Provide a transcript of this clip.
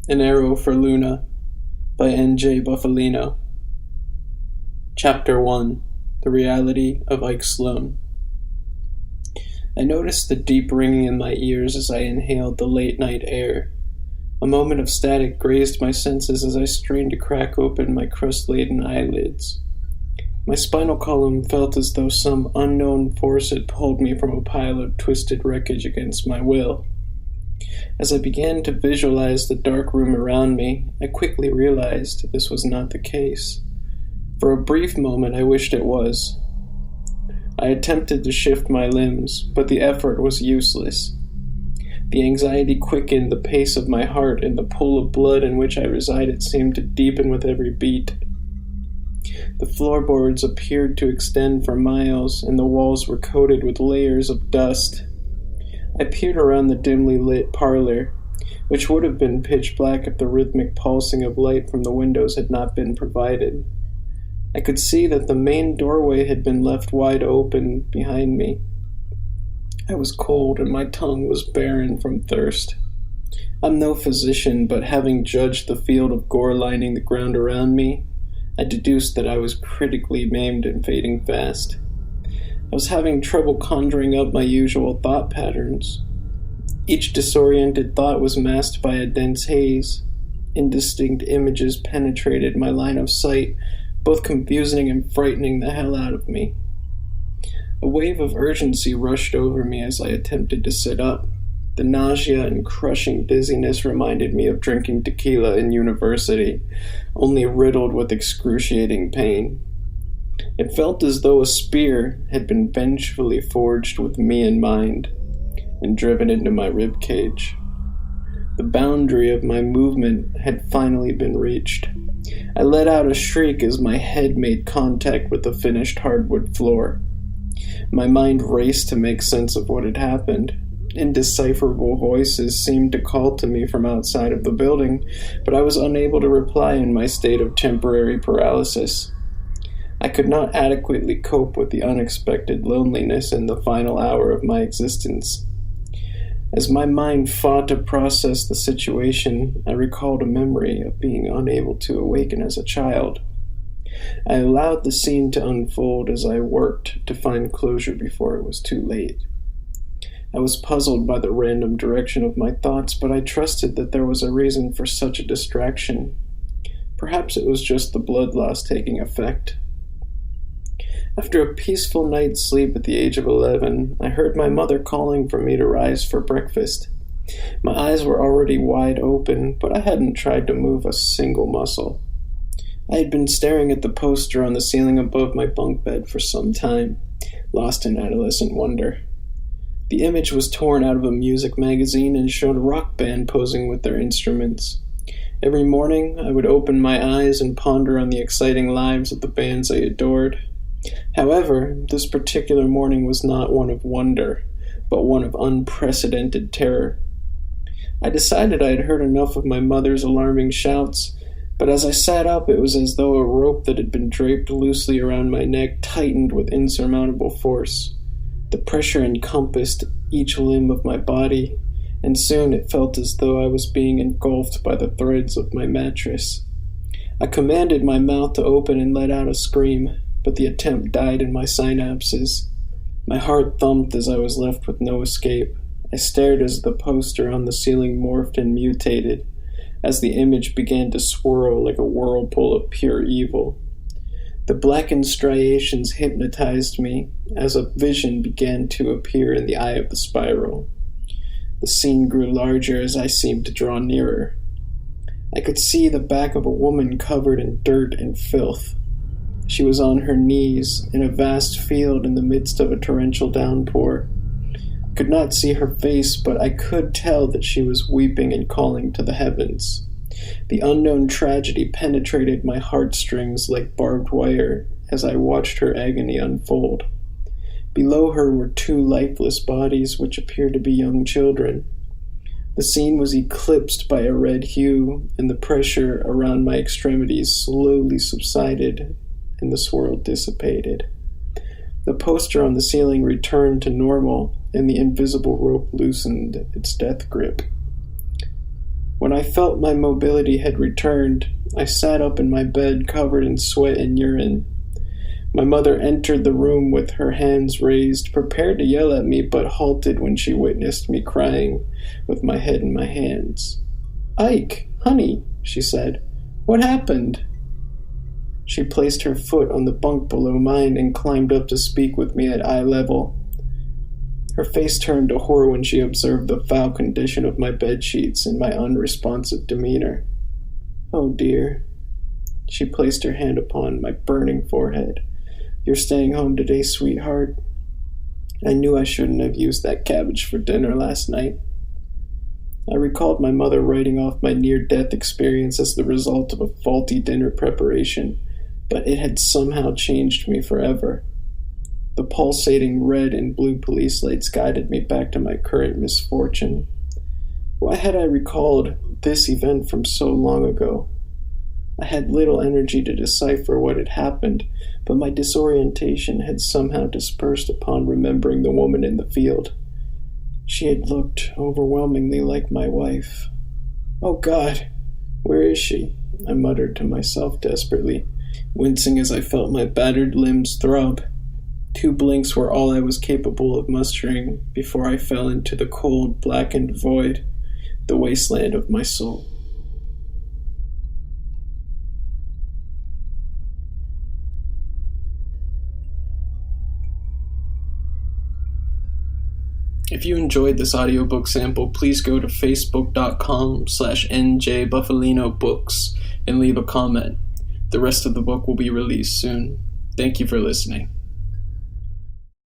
An Arrow for Luna by N.J. Bufalino. Chapter 1. The Reality of Ike Sloan. I noticed the deep ringing in my ears as I inhaled the late-night air. A moment of static grazed my senses as I strained to crack open my crust-laden eyelids. My spinal column felt as though some unknown force had pulled me from a pile of twisted wreckage against my will. As I began to visualize the dark room around me, I quickly realized this was not the case. For a brief moment, I wished it was. I attempted to shift my limbs, but the effort was useless. The anxiety quickened the pace of my heart, and the pool of blood in which I resided seemed to deepen with every beat. The floorboards appeared to extend for miles, and the walls were coated with layers of dust. I peered around the dimly lit parlor, which would have been pitch black if the rhythmic pulsing of light from the windows had not been provided. I could see that the main doorway had been left wide open behind me. I was cold and my tongue was barren from thirst. I'm no physician, but having judged the field of gore lining the ground around me, I deduced that I was critically maimed and fading fast. I was having trouble conjuring up my usual thought patterns. Each disoriented thought was masked by a dense haze. Indistinct images penetrated my line of sight, both confusing and frightening the hell out of me. A wave of urgency rushed over me as I attempted to sit up. The nausea and crushing dizziness reminded me of drinking tequila in university, only riddled with excruciating pain. It felt as though a spear had been vengefully forged with me in mind and driven into my ribcage. The boundary of my movement had finally been reached. I let out a shriek as my head made contact with the finished hardwood floor. My mind raced to make sense of what had happened. Indecipherable voices seemed to call to me from outside of the building, but I was unable to reply in my state of temporary paralysis. I could not adequately cope with the unexpected loneliness in the final hour of my existence. As my mind fought to process the situation, I recalled a memory of being unable to awaken as a child. I allowed the scene to unfold as I worked to find closure before it was too late. I was puzzled by the random direction of my thoughts, but I trusted that there was a reason for such a distraction. Perhaps it was just the blood loss taking effect. After a peaceful night's sleep at the age of 11, I heard my mother calling for me to rise for breakfast. My eyes were already wide open, but I hadn't tried to move a single muscle. I had been staring at the poster on the ceiling above my bunk bed for some time, lost in adolescent wonder. The image was torn out of a music magazine and showed a rock band posing with their instruments. Every morning, I would open my eyes and ponder on the exciting lives of the bands I adored. However, this particular morning was not one of wonder, but one of unprecedented terror. I decided I had heard enough of my mother's alarming shouts, but as I sat up, it was as though a rope that had been draped loosely around my neck tightened with insurmountable force. The pressure encompassed each limb of my body, and soon it felt as though I was being engulfed by the threads of my mattress. I commanded my mouth to open and let out a scream, but the attempt died in my synapses. My heart thumped as I was left with no escape. I stared as the poster on the ceiling morphed and mutated, as the image began to swirl like a whirlpool of pure evil. The blackened striations hypnotized me as a vision began to appear in the eye of the spiral. The scene grew larger as I seemed to draw nearer. I could see the back of a woman covered in dirt and filth. She was on her knees in a vast field in the midst of a torrential downpour. I could not see her face, but I could tell that she was weeping and calling to the heavens. The unknown tragedy penetrated my heartstrings like barbed wire as I watched her agony unfold. Below her were two lifeless bodies which appeared to be young children. The scene was eclipsed by a red hue, and the pressure around my extremities slowly subsided and the swirl dissipated. The poster on the ceiling returned to normal, and the invisible rope loosened its death grip. When I felt my mobility had returned, I sat up in my bed covered in sweat and urine. My mother entered the room with her hands raised, prepared to yell at me, but halted when she witnessed me crying with my head in my hands. "Ike, honey," she said, "what happened?" She placed her foot on the bunk below mine and climbed up to speak with me at eye level. Her face turned to horror when she observed the foul condition of my bed sheets and my unresponsive demeanor. "Oh dear." She placed her hand upon my burning forehead. "You're staying home today, sweetheart? I knew I shouldn't have used that cabbage for dinner last night." I recalled my mother writing off my near-death experience as the result of a faulty dinner preparation, but it had somehow changed me forever. The pulsating red and blue police lights guided me back to my current misfortune. Why had I recalled this event from so long ago? I had little energy to decipher what had happened, but my disorientation had somehow dispersed upon remembering the woman in the field. She had looked overwhelmingly like my wife. "Oh God, where is she?" I muttered to myself desperately, wincing as I felt my battered limbs throb. 2 blinks were all I was capable of mustering before I fell into the cold, blackened void, the wasteland of my soul. If you enjoyed this audiobook sample, please go to facebook.com/njbufalino books and leave a comment. The rest of the book will be released soon. Thank you for listening.